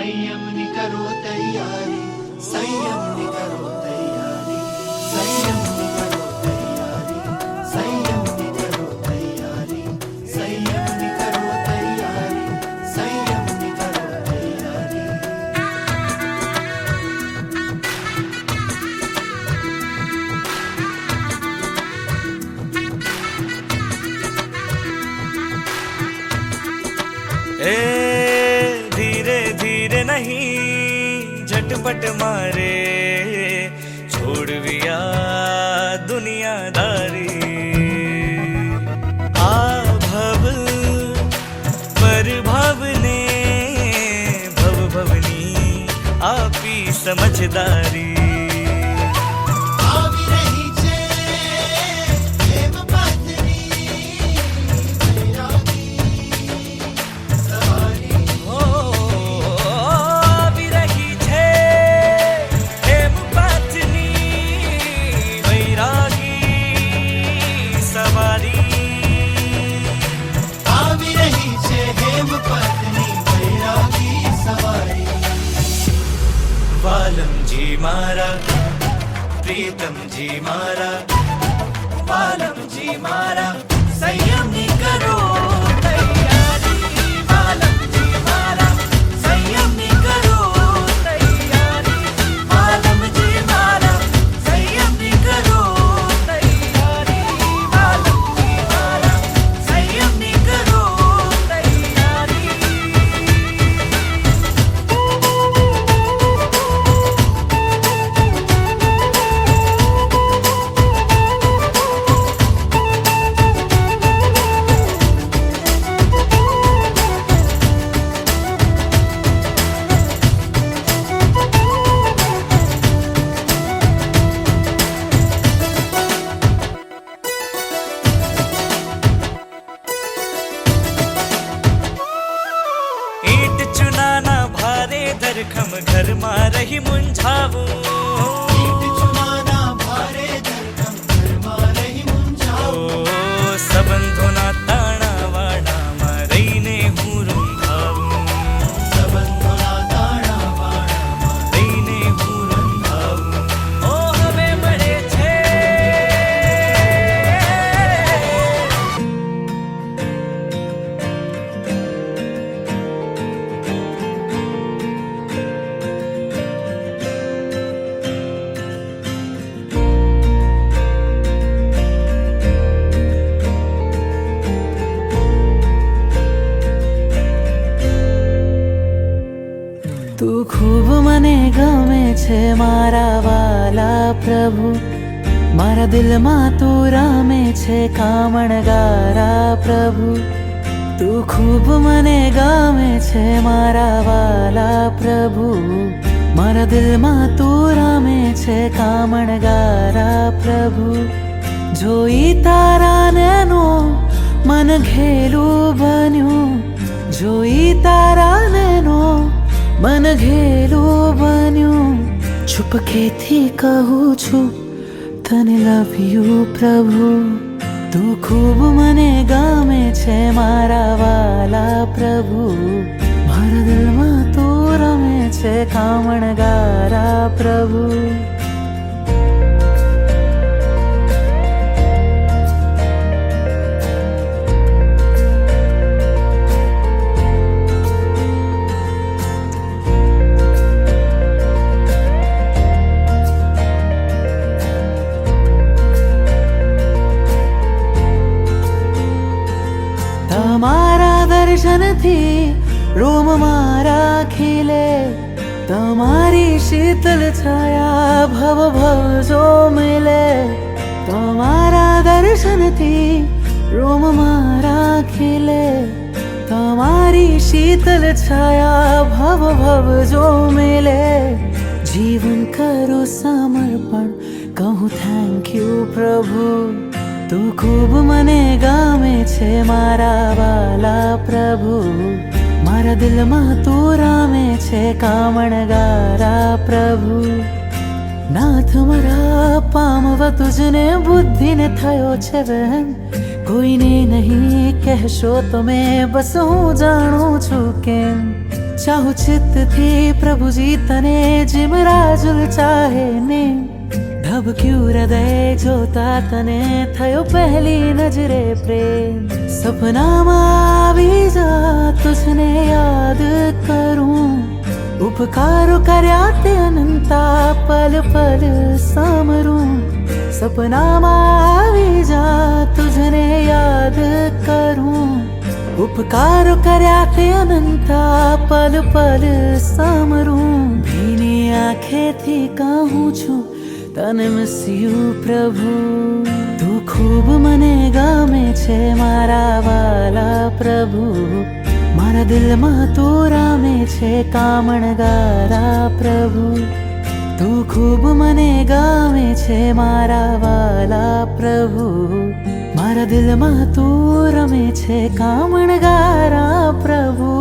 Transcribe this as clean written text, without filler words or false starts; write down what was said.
સંયમની કરો તૈયારી, સંયમની કરો તૈયારી, સંયમની કરો તૈયારી, સંયમની કરો તૈયારી, સંયમની કરો તૈયારી, સંયમની કરો તૈયારી. ए धीरे धीरे नहीं झटपट मारे, छोड़विया दुनियादारी. आ भव पर भवने भव भवनी आपी समझदारी. વાલમજી મારા, પ્રીતમજી મારા, વાલમજી મારા, સંયમની કરો તૈયારી. વાલમજી મારા, સંયમની કરો તૈયારી. વાલમજી મારા, સંયમની કરો તૈયારી. વાલમજી મારા, સંયમની કરો તૈયારી. ईट चुनाना भारे दरखम घરમાં રહી મુંઝાવું. ઈટ ચુનાના ભારે ધરખમ ઘરમાં રહી મૂંઝાવું. સંબંધોના તાણા વાડામાં રહીને હું રૂંધાવું. સંબંધોના તાણા વાળામાં રહીને હું રૂંધાવું. ઓ હવે મળે છે તું ખૂબ મને ગમે છે મારા વાલા પ્રભુ, મારા દિલમાં તું રમે છે કામણગારા પ્રભુ. તું ખૂબ મને ગમે છે મારા વાલા પ્રભુ, મારા દિલમાં તું રમે છે કામણગારા પ્રભુ. જોઈ તારા નૈનો મન ઘેલું બન્યું, જોઈ તારા નૈનો મન ઘેલું બન્યું. છુપકેથી કહું છું તને લવ યુ પ્રભુ. તું ખૂબ મને ગમે છે મારા વાલા પ્રભુ, મારા દિલમાં તું રમે છે કામણગારા પ્રભુ. તમારા દર્શનથી રોમ મારા ખીલે, તમારી શીતલ છાયા ભવ ભવ જો મિલે. તમારા દર્શનથી રોમ મારા ખીલે, તમારી શીતલ છાયા ભવ ભવ જો મિલે. જીવન કરું સમર્પણ, કહું થેન્ક યુ પ્રભુ. તું ખૂબ મને ગમે છે મારા વાલા પ્રભુ, મારા દિલમાં તું રમે છે કામણગારા પ્રભુ. નાથ મારા પામવા તુજને બુદ્ધિને થયો છે વહેમ, કોઈને નહીં કહેશો તમે બસ હું જાણું છું કેમ. ચાહું ચિત્તથી પ્રભુજી તને જેમ રાજુલ ચાહે ને ધબક્યું હૃદય જોતા તને થયો પહેલી નજરે પ્રેમ સપનામાં આવી જા તુજને યાદ કરું ઉપકારો કર્યા તે અનંતા પલ પલ સામરું સપનામાં આવી જા તુજને યાદ કરું ઉપકારો કર્યા તે અનંતા પલ પલ સામરું ભીની આંખેથી કહું છું તને મિસ યુ પ્રભુ તું ખૂબ મને ગમે છે મારા વાલા પ્રભુ મારા દિલમાં તું રામે છે કામણગારા પ્રભુ તું ખૂબ મને ગમે છે મારા વાલા પ્રભુ મારા દિલમાં તું રમે છે કામણગારા પ્રભુ